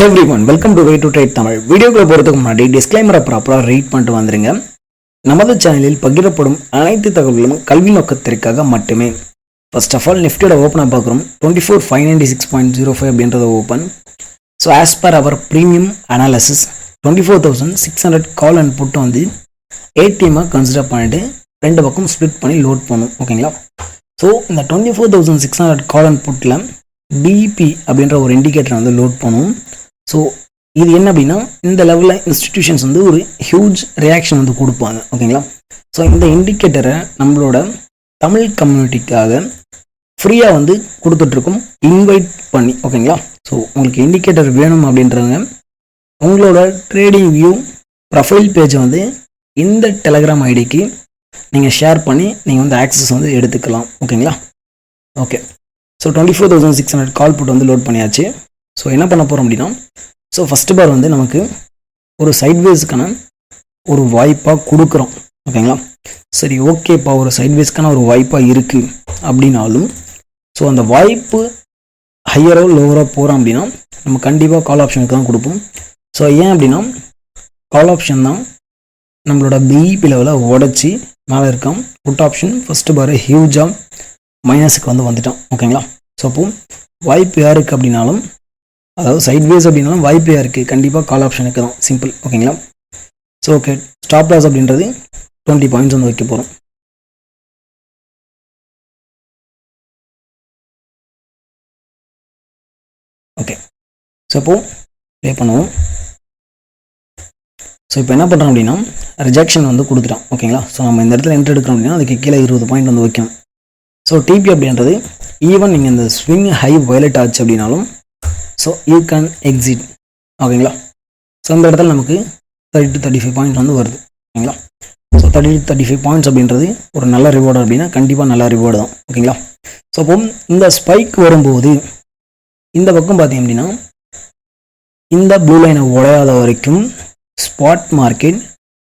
Everyone welcome to way to trade Tamil. வீடியோக்குள்ள போகிறதுக்கு முன்னாடி டிஸ்க்ளைமரை ப்ராப்பராக ரீட் பண்ணிட்டு வந்துருங்க. நமது சேனலில் பகிரப்படும் அனைத்து தகவல்களும் கல்வி நோக்கத்திற்காக மட்டுமே. ஃபர்ஸ்ட் ஆஃப் ஆல் நிஃப்டியோட ஓப்பனாக பார்க்குறோம். 24596.05 அப்படின்றத open. So as per our premium analysis 24,600 call and put வந்து ஏடிஎம்மாக கன்சிடர் பண்ணிட்டு ரெண்டு பக்கம் ஸ்ப்ளிட் பண்ணி லோட் பண்ணும். ஓகேங்களா? ஸோ இந்த 24,600 கால் அண்ட் புட்டில் பிஇபி அப்படின்ற ஒரு இண்டிகேட்டரை வந்து லோட் பண்ணும். ஸோ இது என்ன அப்படின்னா, இந்த லெவலில் இன்ஸ்டிடியூஷன்ஸ் வந்து ஒரு ஹியூஜ் ரியாக்ஷன் வந்து கொடுப்பாங்க. ஓகேங்களா? ஸோ இந்த இண்டிகேட்டரை நம்மளோட தமிழ் கம்யூனிட்டிக்காக ஃப்ரீயாக வந்து கொடுத்துட்ருக்கோம், இன்வைட் பண்ணி. ஓகேங்களா? ஸோ உங்களுக்கு இண்டிகேட்டர் வேணும் அப்படின்றவங்க உங்களோட ட்ரேடிங் வியூ ப்ரொஃபைல் பேஜை வந்து இந்த டெலகிராம் ஐடிக்கு நீங்கள் ஷேர் பண்ணி நீங்கள் வந்து ஆக்சஸ் வந்து எடுத்துக்கலாம். ஓகேங்களா? ஓகே. ஸோ 24,600 கால் புட் வந்து லோட் பண்ணியாச்சு. ஸோ என்ன பண்ண போகிறோம் அப்படின்னா, ஸோ ஃபஸ்ட்டு பார் வந்து நமக்கு ஒரு சைட்வேஸ்க்கான ஒரு வாய்ப்பாக கொடுக்குறோம். ஓகேங்களா? சரி, ஓகேப்பா, ஒரு சைட்வேஸ்க்கான ஒரு வாய்ப்பாக இருக்குது அப்படின்னாலும், ஸோ அந்த வாய்ப்பு ஹையரோ லோவரோ போகிறோம் அப்படின்னா நம்ம கண்டிப்பாக கால் ஆப்ஷனுக்கு தான் கொடுப்போம். ஸோ ஏன் அப்படின்னா, கால் ஆப்ஷன் தான் நம்மளோட பிஇபி லெவலில் உடச்சி மேலே இருக்கான். புட் ஆப்ஷன் ஃபஸ்ட்டு பார் ஹியூஜாக மைனஸுக்கு வந்து வந்துட்டான். ஓகேங்களா? ஸோ அப்போ வாய்ப்பு யாருக்கு அப்படின்னாலும், அதாவது சைட்வேஸ் அப்படின்னாலும் வாய்ப்பு யாருக்கு, கண்டிப்பாக கால் ஆப்ஷனுக்கு தான். சிம்பிள். ஓகேங்களா? ஸோ ஓகே, ஸ்டாப் லாஸ் அப்படின்றது 20 பாயிண்ட்ஸ் வந்து வைக்க போகிறோம். ஓகே. ஸோ இப்போது ப்ளே பண்ணுவோம். ஸோ இப்போ என்ன பண்ணுறோம் அப்படின்னா, ரிஜெக்ஷன் வந்து கொடுத்துட்டோம். ஓகேங்களா? ஸோ நம்ம இந்த இடத்துல என்ட்ரு எடுக்கிறோம் அப்படின்னா அதுக்கு கீழே 20 பாயிண்ட் வந்து வைக்கணும். ஸோ டிபி அப்படின்றது ஈவன் நீங்கள் இந்த ஸ்விங் ஹை வயலட் ஆச்சு அப்படின்னாலும் ஸோ யூ கேன் எக்ஸிட். ஓகேங்களா? ஸோ இந்த இடத்துல நமக்கு 30 to 35 பாயிண்ட்ஸ் வந்து வருது. ஓகேங்களா? ஸோ 30 to 35 பாயிண்ட்ஸ் அப்படின்றது ஒரு நல்ல ரிவார்டு அப்படின்னா கண்டிப்பாக நல்ல ரிவார்டு தான். ஓகேங்களா? ஸோ அப்போ இந்த ஸ்பைக் வரும்போது இந்த பக்கம் பார்த்தீங்க அப்படின்னா, இந்த ப்ளூ லைனை உடையாத வரைக்கும் ஸ்பாட் மார்க்கெட்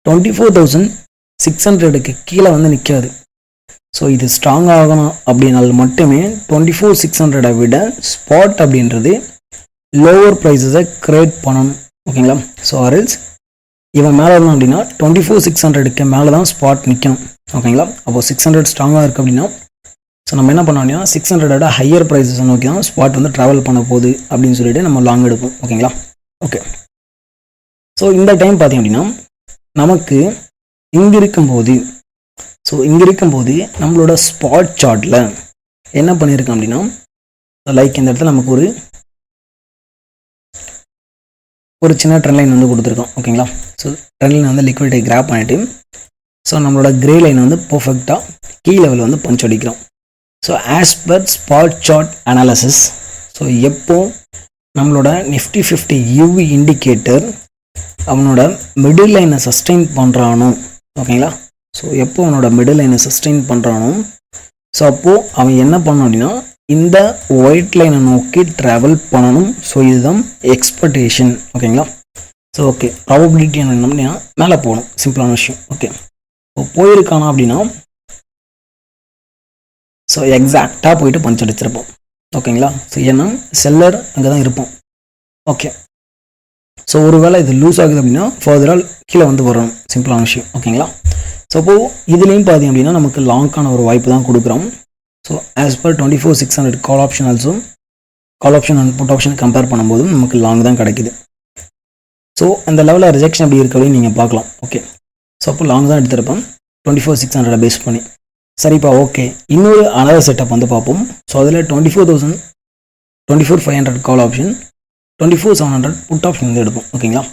24,600க்கு கீழே வந்து நிற்காது. ஸோ இது ஸ்ட்ராங் ஆகணும் அப்படின்னாலும் மட்டுமே 24,600 விட ஸ்பாட் அப்படின்றது லோவர் ப்ரைஸஸை கிரியேட் பண்ணணும். ஓகேங்களா? ஸோ ஆர்எல்ஸ் இவன் மேலே வரணும் அப்படின்னா 24,600க்கு மேலே தான் ஸ்பாட் நிற்கணும். ஓகேங்களா? அப்போது 600 ஸ்ட்ராங்காக இருக்குது அப்படின்னா, ஸோ நம்ம என்ன பண்ணோம் அப்படின்னா 600 ஹையர் ப்ரைஸஸை நோக்கி தான் ஸ்பாட் வந்து ட்ராவல் பண்ண போகுது அப்படின்னு சொல்லிட்டு நம்ம லாங் எடுப்போம். ஓகேங்களா? ஓகே. ஸோ இந்த டைம் பார்த்தீங்க அப்படின்னா நமக்கு இங்கே இருக்கும்போது நம்மளோட ஸ்பாட் சார்ட்டில் என்ன பண்ணியிருக்கோம் அப்படின்னா, லைக் இந்த இடத்துல நமக்கு ஒரு சின்ன ட்ரெண்ட் லைன் வந்து கொடுத்துருக்கோம். ஓகேங்களா? ஸோ ட்ரெண்ட் லைன் வந்து லிக்விடிட்டி கிராப் பண்ணிட்டு, ஸோ நம்மளோட கிரே லைன் வந்து பர்ஃபெக்டாக கீ லெவல் வந்து பஞ்ச் அடிக்கிறோம். So as per spot chart analysis, so எப்போ நம்மளோட நிஃப்டி 50 யூவி இண்டிகேட்டர் அவனோட மிடில் லைனை சஸ்டெயின் பண்ணுறானோ, ஓகேங்களா? ஸோ எப்போ அவனோட மிடில் லைனை சஸ்டெயின் பண்ணுறானோ, ஸோ அப்போது அவன் என்ன பண்ணணும் அப்படின்னா இந்த ஒயிட் லைனை நோக்கி ட்ராவல் பண்ணணும். ஸோ இதுதான் எக்ஸ்பெக்டேஷன். ஓகேங்களா? ஸோ ஓகே, ப்ராபபிலிட்டி என்ன அப்படின்னா மேலே போகணும். சிம்பிளான விஷயம். ஓகே. இப்போ போயிருக்கானா அப்படின்னா ஸோ எக்ஸாக்டாக போயிட்டு பஞ்ச் அடிச்சிருப்போம். ஓகேங்களா? ஸோ ஏன்னா செல்லர் அங்கே தான் இருப்போம். ஓகே. ஸோ ஒருவேளை இது லூஸ் ஆகுது அப்படின்னா ஃபர்தராக கீழே வந்து வரணும். சிம்பிளான விஷயம். ஓகேங்களா? ஸோ அப்போது இதுலேயும் பார்த்தீங்க அப்படின்னா நமக்கு லாங்கான ஒரு வாய்ப்பு தான் கொடுக்குறோம். So as per 24,600 call option also, call option and put option compare பண்ணும்போதும் நமக்கு லாங் தான் கிடைக்குது. ஸோ அந்த லெவலில் ரிஜெக்ஷன் எப்படி இருக்கு அப்படின்னு நீங்கள் பார்க்கலாம். ஓகே. ஸோ அப்போ லாங் தான் எடுத்திருப்பேன் 24,600 பேஸ் பண்ணி. சரிப்பா, ஓகே. இன்னொரு அனதர் செட்டப் வந்து பார்ப்போம். ஸோ அதில் 24,500 கால் ஆப்ஷன், 24,700 புட் ஆப்ஷன் வந்து எடுப்போம். ஓகேங்களா?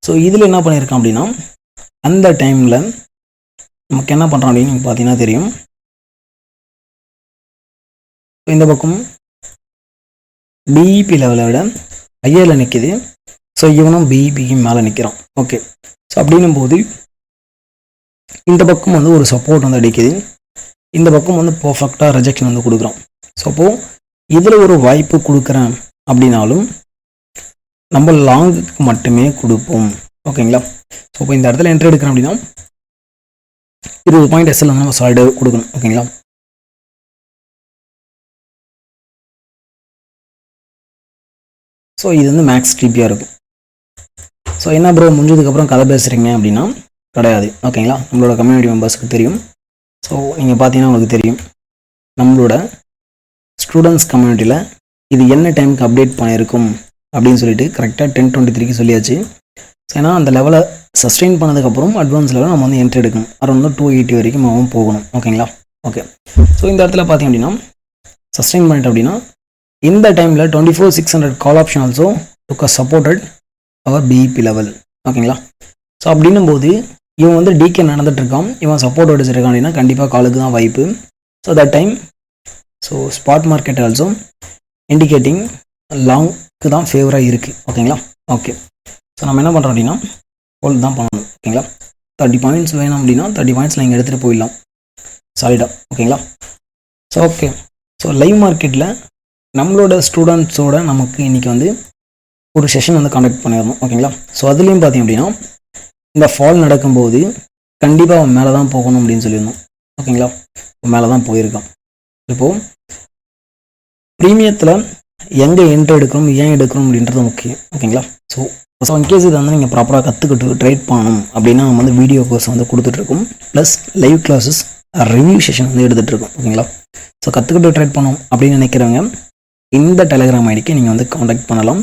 ஸோ இதில் என்ன பண்ணியிருக்கேன் அப்படின்னா, அந்த டைமில் நமக்கு என்ன பண்ணுறோம் அப்படின்னு நீங்கள் பார்த்தீங்கன்னா தெரியும். இந்த பக்கம் பிஇபி லெவலை விட ஹையரில் நிற்கிது. ஸோ இவனும் பிஇபிக்கு மேலே நிற்கிறான். ஓகே. ஸோ அப்படின்னும் போது இந்த பக்கம் வந்து ஒரு சப்போர்ட் வந்து அடிக்குது, இந்த பக்கம் வந்து பர்ஃபெக்டாக ரிஜெக்ஷன் வந்து கொடுக்குறோம். ஸோ அப்போது இதில் ஒரு வாய்ப்பு கொடுக்குறேன் அப்படின்னாலும் நம்ம லாங்குக்கு மட்டுமே கொடுப்போம். ஓகேங்களா? ஸோ இப்போ இந்த இடத்துல என்ட்ரி எடுக்கிறோம் அப்படின்னா 20 பாயிண்ட் எஸ்எல் வந்து நம்ம சாலிடாக கொடுக்கணும். ஓகேங்களா? ஸோ இது வந்து மேக்ஸ் டிபியாக இருக்கும். ஸோ என்ன ப்ரோ முடிஞ்சதுக்கப்புறம் கதை பேசுகிறீங்க அப்படின்னா கிடையாது. ஓகேங்களா, நம்மளோட கம்யூனிட்டி மெம்பர்ஸ்க்கு தெரியும். ஸோ நீங்கள் பார்த்தீங்கன்னா உங்களுக்கு தெரியும் நம்மளோட ஸ்டூடெண்ட்ஸ் கம்யூனிட்டியில் இது என்ன டைமுக்கு அப்டேட் பண்ணியிருக்கும் அப்படின்னு சொல்லிட்டு கரெக்டாக 10:23 சொல்லியாச்சு. ஸோ ஏன்னா அந்த லெவலை சஸ்டெயின் பண்ணதுக்கப்புறம் அட்வான்ஸ் லெவலில் நம்ம வந்து என்ட்ரி எடுக்கணும். அரௌண்ட் 280 வரைக்கும் நம்ம போகணும். ஓகேங்களா, ஓகே. ஸோ இந்த இடத்துல பார்த்தீங்க அப்படின்னா சஸ்டெயின் பண்ணிட்டு அப்படின்னா இந்த டைமில் 24,600 call option also took supported our PEP level. ஓகேங்களா, ஸோ அப்படின்னும் போது இவன் வந்து டிகே நடந்துட்டுருக்கான், இவன் சப்போர்ட் அடிச்சிருக்கான் அப்படின்னா கண்டிப்பாக காலுக்கு தான் வாய்ப்பு. So that time so spot market also indicating லாங்க்கு தான் ஃபேவராக இருக்குது. ஓகேங்களா, ஓகே. ஸோ நம்ம என்ன பண்ணுறோம் அப்படின்னா ஹோல்ட் தான் பண்ணணும். ஓகேங்களா, 30 பாயிண்ட்ஸ் வேணும் அப்படின்னா 30 பாயிண்ட்ஸில் இங்கே எடுத்துகிட்டு போயிடலாம் சாலிடாக. ஓகேங்களா, ஸோ ஓகே. ஸோ லைவ் மார்க்கெட்டில் நம்மளோட ஸ்டூடெண்ட்ஸோட நமக்கு இன்றைக்கி வந்து ஒரு செஷன் வந்து கண்டக்ட் பண்ணிடணும். ஓகேங்களா, ஸோ அதுலேயும் பார்த்தீங்க அப்படின்னா இந்த ஃபால் நடக்கும்போது கண்டிப்பாக அவன் மேலே தான் போகணும் அப்படின்னு சொல்லியிருந்தோம். ஓகேங்களா, மேலே தான் போயிருக்கான். இப்போது ப்ரீமியத்தில் எங்கே என்ட்ரி எடுக்கணும், ஏன் எடுக்கணும் அப்படின்றது முக்கியம். ஓகேங்களா, ஸோ இன்கேஸ் இதை வந்து நீங்கள் ப்ராப்பராக கற்றுக்கிட்டு ட்ரேட் பண்ணணும் அப்படின்னா நம்ம வந்து வீடியோ கோர்ஸ் வந்து கொடுத்துட்ருக்கோம், plus live classes review session வந்து எடுத்துகிட்ருக்கோம். ஓகேங்களா, ஸோ கற்றுக்கிட்டு ட்ரேட் பண்ணணும் அப்படின்னு நினைக்கிறவங்க இந்த டெலிகிராம் ஐடிக்கு நீங்கள் வந்து காண்டாக்ட் பண்ணலாம்.